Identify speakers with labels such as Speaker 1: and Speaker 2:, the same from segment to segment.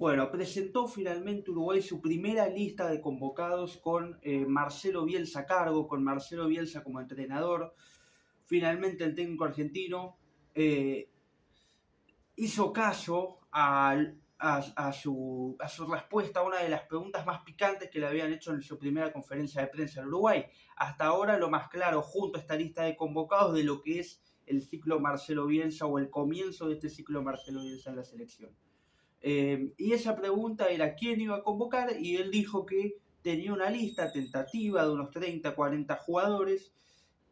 Speaker 1: Bueno, presentó finalmente Uruguay su primera lista de convocados con Marcelo Bielsa a cargo, con Marcelo Bielsa como entrenador. Finalmente el técnico argentino eh, hizo caso a su respuesta a una de las preguntas más picantes que le habían hecho en su primera conferencia de prensa en Uruguay. Hasta ahora lo más claro, junto a esta lista de convocados, de lo que es el ciclo Marcelo Bielsa o el comienzo de este ciclo Marcelo Bielsa en la selección. Y esa pregunta era quién iba a convocar y él dijo que tenía una lista tentativa de unos 30, 40 jugadores,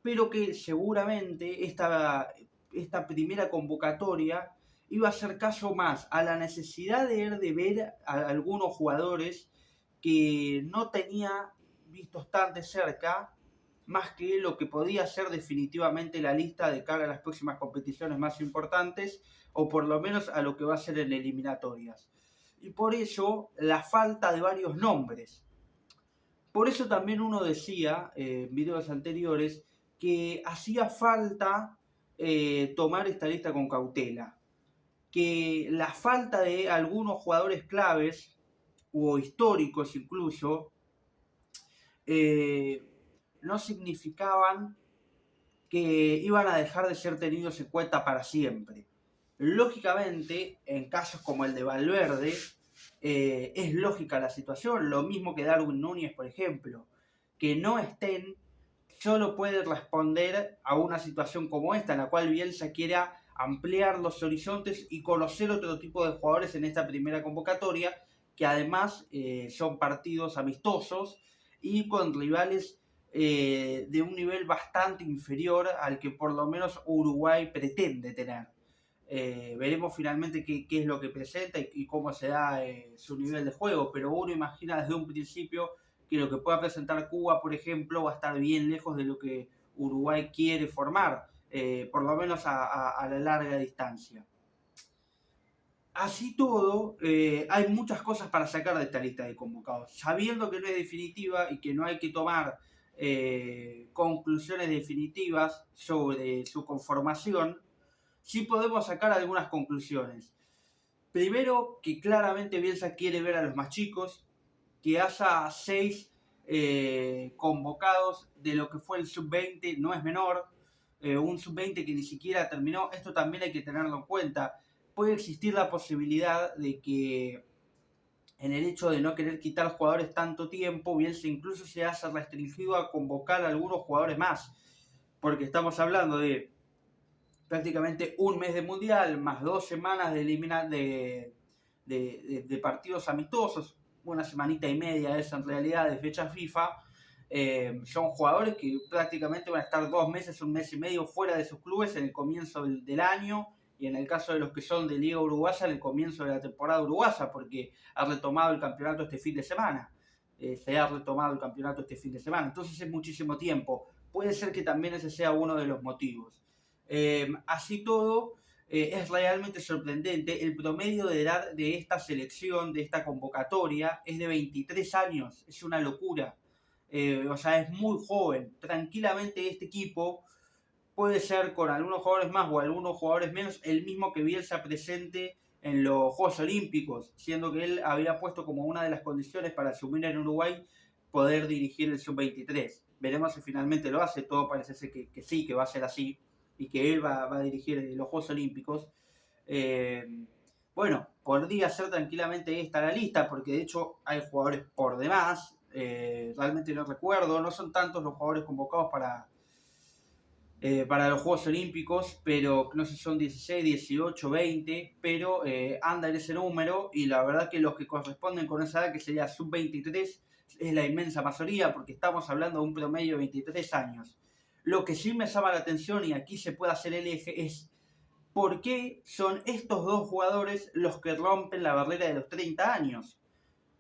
Speaker 1: pero que seguramente esta primera convocatoria iba a hacer caso más a la necesidad de ver a algunos jugadores que no tenía vistos tan de cerca, más que lo que podía ser definitivamente la lista de cara a las próximas competiciones más importantes, o por lo menos a lo que va a ser en eliminatorias. Y por eso la falta de varios nombres. Por eso también uno decía en videos anteriores que hacía falta tomar esta lista con cautela, que la falta de algunos jugadores claves o históricos incluso eh, no significaban que iban a dejar de ser tenidos en cuenta para siempre. Lógicamente, en casos como el de Valverde, es lógica la situación, lo mismo que Darwin Núñez, por ejemplo, que no estén solo puede responder a una situación como esta, en la cual Bielsa quiera ampliar los horizontes y conocer otro tipo de jugadores en esta primera convocatoria, que además son partidos amistosos y con rivales de un nivel bastante inferior al que por lo menos Uruguay pretende tener. Veremos finalmente qué es lo que presenta y cómo se da su nivel de juego, pero uno imagina desde un principio que lo que pueda presentar Cuba, por ejemplo, va a estar bien lejos de lo que Uruguay quiere formar, por lo menos a la larga distancia. Así todo, hay muchas cosas para sacar de esta lista de convocados. Sabiendo que no es definitiva y que no hay que tomar conclusiones definitivas sobre su conformación, sí podemos sacar algunas conclusiones. Primero, que claramente Bielsa quiere ver a los más chicos, que haya 6 convocados de lo que fue el sub-20, no es menor, un sub-20 que ni siquiera terminó, esto también hay que tenerlo en cuenta. Puede existir la posibilidad de que en el hecho de no querer quitar jugadores tanto tiempo, Bielsa incluso se haya restringido a convocar a algunos jugadores más, porque estamos hablando de prácticamente un mes de mundial, más 2 semanas de partidos amistosos, una semanita y media es en realidad de fecha FIFA. Son jugadores que prácticamente van a estar 2 meses, un mes y medio fuera de sus clubes en el comienzo del año, y en el caso de los que son de Liga Uruguaya, en el comienzo de la temporada uruguaya, porque ha retomado el campeonato este fin de semana. Se ha retomado el campeonato este fin de semana, entonces es muchísimo tiempo. Puede ser que también ese sea uno de los motivos. Así todo, es realmente sorprendente. El promedio de edad de esta selección, de esta convocatoria, es de 23 años. Es una locura. O sea, es muy joven. Tranquilamente este equipo puede ser con algunos jugadores más o algunos jugadores menos el mismo que Bielsa presente en los Juegos Olímpicos, siendo que él había puesto como una de las condiciones para asumir en Uruguay poder dirigir el Sub-23. Veremos si finalmente lo hace, todo parece ser que sí, que va a ser así, y que él va a dirigir los Juegos Olímpicos. Bueno, podría ser tranquilamente esta la lista, porque de hecho hay jugadores por demás, realmente no recuerdo, no son tantos los jugadores convocados para los Juegos Olímpicos, pero no sé si son 16, 18, 20, pero anda en ese número, y la verdad que los que corresponden con esa edad, que sería sub-23, es la inmensa mayoría, porque estamos hablando de un promedio de 23 años. Lo que sí me llama la atención, y aquí se puede hacer el eje, es por qué son estos dos jugadores los que rompen la barrera de los 30 años.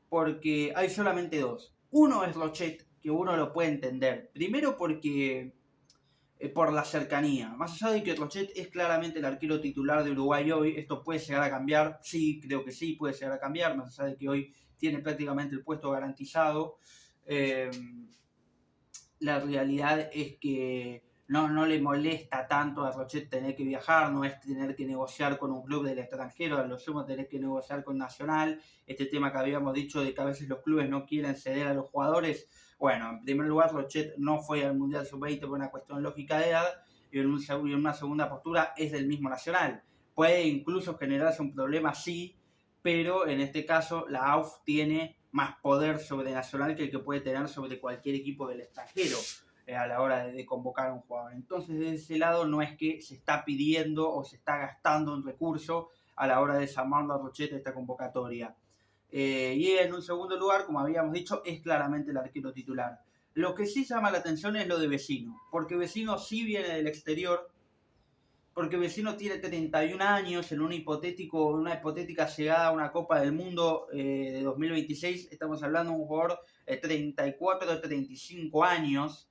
Speaker 1: Porque hay solamente dos. Uno es Rochet, que uno lo puede entender. Primero porque por la cercanía. Más allá de que Rochet es claramente el arquero titular de Uruguay hoy, esto puede llegar a cambiar, sí, creo que sí, puede llegar a cambiar, más allá de que hoy tiene prácticamente el puesto garantizado. La realidad es que no le molesta tanto a Rochet tener que viajar, no es tener que negociar con un club del extranjero, a lo sumo tener que negociar con Nacional, este tema que habíamos dicho de que a veces los clubes no quieren ceder a los jugadores. Bueno, en primer lugar, Rochet no fue al Mundial Sub-20 por una cuestión lógica de edad, y en una segunda postura es del mismo Nacional. Puede incluso generarse un problema, sí, pero en este caso la AUF tiene más poder sobre Nacional que el que puede tener sobre cualquier equipo del extranjero a la hora de convocar a un jugador. Entonces, de ese lado no es que se está pidiendo o se está gastando un recurso a la hora de llamar a Rochet a esta convocatoria. Y en un segundo lugar, como habíamos dicho, es claramente el arquero titular. Lo que sí llama la atención es lo de Vecino, porque Vecino sí viene del exterior, porque Vecino tiene 31 años en una hipotética llegada a una Copa del Mundo de 2026. Estamos hablando de un jugador de 34 o 35 años.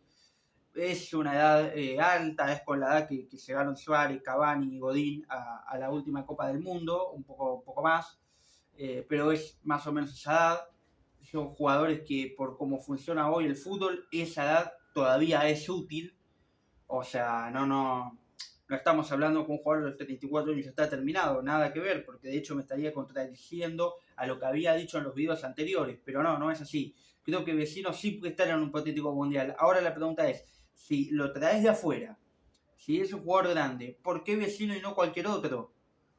Speaker 1: Es una edad alta, es con la edad que llegaron Suárez, Cavani y Godín a la última Copa del Mundo, un poco más, pero es más o menos esa edad. Son jugadores que por cómo funciona hoy el fútbol, esa edad todavía es útil. O sea, no estamos hablando con un jugador de los 34 años ya está terminado, nada que ver, porque de hecho me estaría contradiciendo a lo que había dicho en los videos anteriores, pero no es así. Creo que Vecino sí puede estar en un hipotético mundial. Ahora la pregunta es, si lo traes de afuera, si es un jugador grande, ¿por qué Vecino y no cualquier otro?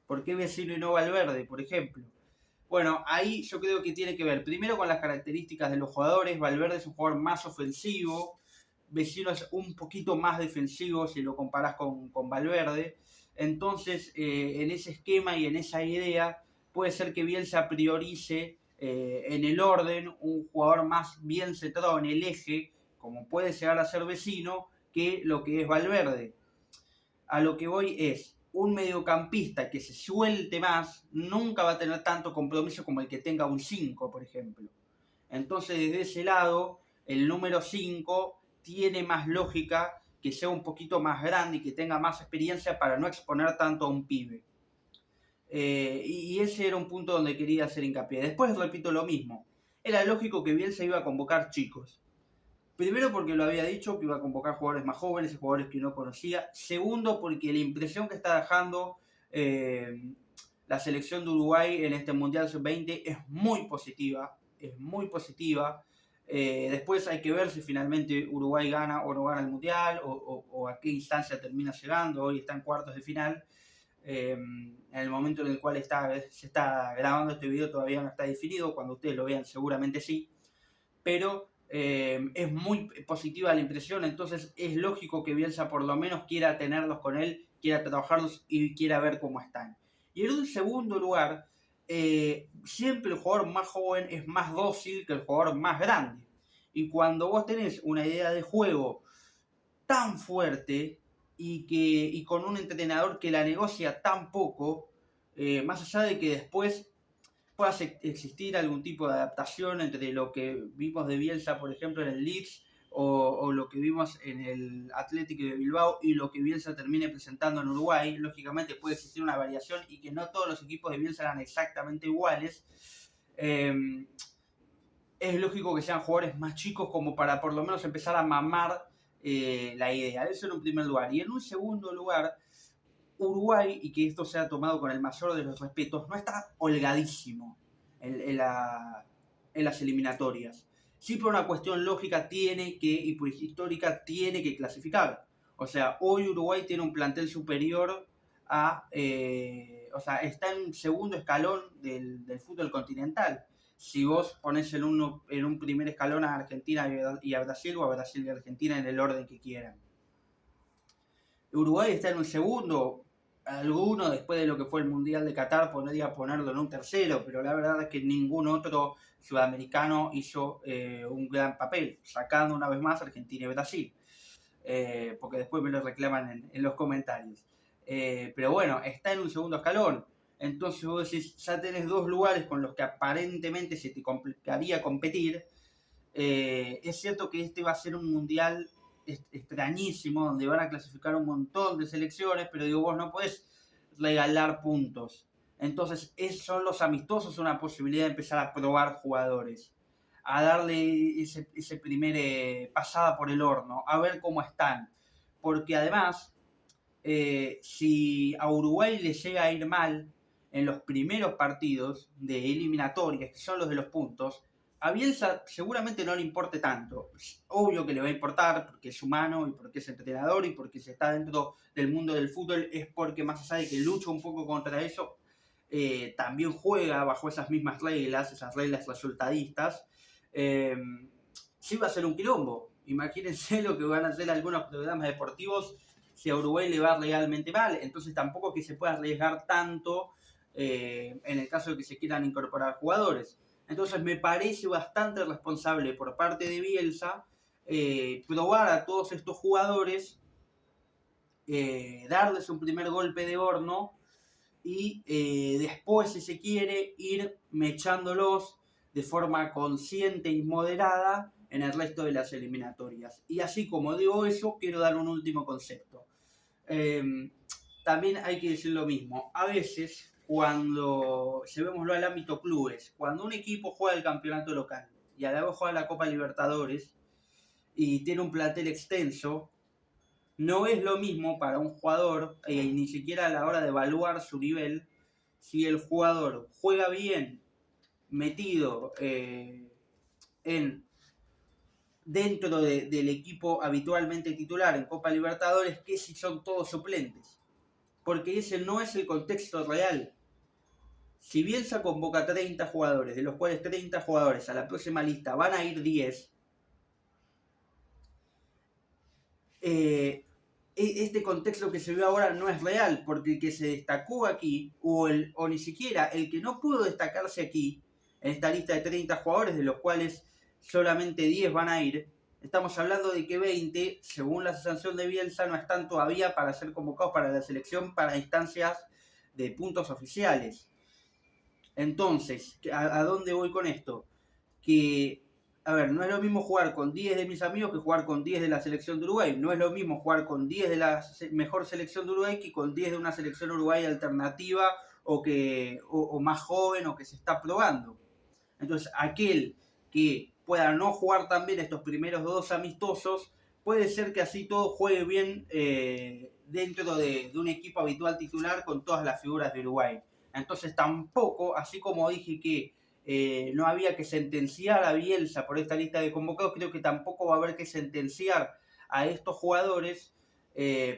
Speaker 1: ¿Por qué Vecino y no Valverde, por ejemplo? Bueno, ahí yo creo que tiene que ver primero con las características de los jugadores. Valverde es un jugador más ofensivo, Vecino es un poquito más defensivo si lo comparás con Valverde. Entonces, en ese esquema y en esa idea, puede ser que Bielsa priorice en el orden un jugador más bien centrado en el eje, como puede llegar a ser Vecino, que lo que es Valverde. A lo que voy es, un mediocampista que se suelte más nunca va a tener tanto compromiso como el que tenga un 5, por ejemplo. Entonces, desde ese lado, el número 5 tiene más lógica que sea un poquito más grande y que tenga más experiencia para no exponer tanto a un pibe. Y ese era un punto donde quería hacer hincapié. Después repito lo mismo. Era lógico que Bielsa iba a convocar chicos. Primero porque lo había dicho, que iba a convocar jugadores más jóvenes, jugadores que no conocía. Segundo porque la impresión que está dejando la selección de Uruguay en este Mundial Sub-20 es muy positiva. Es muy positiva. Después hay que ver si finalmente Uruguay gana o no gana el Mundial o a qué instancia termina llegando. Hoy está en cuartos de final. En el momento en el cual se está grabando este video todavía no está definido. Cuando ustedes lo vean seguramente sí. Pero es muy positiva la impresión, entonces es lógico que Bielsa por lo menos quiera tenerlos con él, quiera trabajarlos y quiera ver cómo están. Y en un segundo lugar, siempre el jugador más joven es más dócil que el jugador más grande. Y cuando vos tenés una idea de juego tan fuerte y con un entrenador que la negocia tan poco, más allá de que después pueda existir algún tipo de adaptación entre lo que vimos de Bielsa, por ejemplo, en el Leeds o lo que vimos en el Atlético de Bilbao y lo que Bielsa termine presentando en Uruguay. Lógicamente puede existir una variación y que no todos los equipos de Bielsa eran exactamente iguales. Es lógico que sean jugadores más chicos como para por lo menos empezar a mamar la idea. Eso en un primer lugar. Y en un segundo lugar, Uruguay, y que esto sea tomado con el mayor de los respetos, no está holgadísimo en las eliminatorias. Sí, por una cuestión lógica y por histórica tiene que clasificar. O sea, hoy Uruguay tiene un plantel superior o sea, está en un segundo escalón del fútbol continental. Si vos ponés en un primer escalón a Argentina y a Brasil, o a Brasil y a Argentina en el orden que quieran. Uruguay está en un segundo, alguno después de lo que fue el Mundial de Qatar podría ponerlo en un tercero, pero la verdad es que ningún otro sudamericano hizo un gran papel, sacando una vez más Argentina y Brasil, porque después me lo reclaman en los comentarios. Pero bueno, está en un segundo escalón. Entonces vos decís, ya tenés dos lugares con los que aparentemente se te complicaría competir. Es cierto que este va a ser un mundial extrañísimo, donde van a clasificar un montón de selecciones, pero digo, vos no podés regalar puntos. Entonces, son los amistosos una posibilidad de empezar a probar jugadores, a darle ese primer pasada por el horno, a ver cómo están. porque además, si a Uruguay le llega a ir mal en los primeros partidos de eliminatorias, que son los de los puntos, a Bielsa seguramente no le importe tanto. Es obvio que le va a importar porque es humano y porque es entrenador y porque se está dentro del mundo del fútbol, es porque más allá de que lucha un poco contra eso, también juega bajo esas mismas reglas, esas reglas resultadistas. Sí va a ser un quilombo. Imagínense lo que van a hacer algunos programas deportivos si a Uruguay le va realmente mal. Entonces tampoco que se pueda arriesgar tanto en el caso de que se quieran incorporar jugadores. Entonces me parece bastante responsable por parte de Bielsa probar a todos estos jugadores, darles un primer golpe de horno y después, si se quiere, ir mechándolos de forma consciente y moderada en el resto de las eliminatorias. Y así como digo eso, quiero dar un último concepto. También hay que decir lo mismo. A veces, cuando, llevémoslo al ámbito clubes, cuando un equipo juega el campeonato local y a la vez juega la Copa Libertadores y tiene un plantel extenso, no es lo mismo para un jugador, ni siquiera a la hora de evaluar su nivel, si el jugador juega bien metido dentro del equipo habitualmente titular en Copa Libertadores, que si son todos suplentes. Porque ese no es el contexto real. Si Bielsa convoca 30 jugadores, de los cuales 30 jugadores a la próxima lista van a ir 10, este contexto que se ve ahora no es real, porque el que se destacó aquí, o ni siquiera el que no pudo destacarse aquí, en esta lista de 30 jugadores, de los cuales solamente 10 van a ir, estamos hablando de que 20, según la sanción de Bielsa, no están todavía para ser convocados para la selección para instancias de puntos oficiales. Entonces, ¿a dónde voy con esto? Que, a ver, no es lo mismo jugar con 10 de mis amigos que jugar con 10 de la selección de Uruguay. No es lo mismo jugar con 10 de la mejor selección de Uruguay que con 10 de una selección Uruguay alternativa o más joven o que se está probando. Entonces, aquel que pueda no jugar tan bien estos primeros 2 amistosos, puede ser que así todo juegue bien dentro de un equipo habitual titular con todas las figuras de Uruguay. Entonces tampoco, así como dije que no había que sentenciar a Bielsa por esta lista de convocados, creo que tampoco va a haber que sentenciar a estos jugadores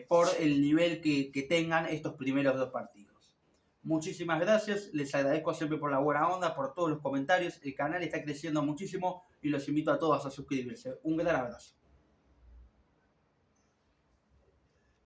Speaker 1: por el nivel que tengan estos primeros 2 partidos. Muchísimas gracias, les agradezco siempre por la buena onda, por todos los comentarios, el canal está creciendo muchísimo y los invito a todos a suscribirse. Un gran abrazo.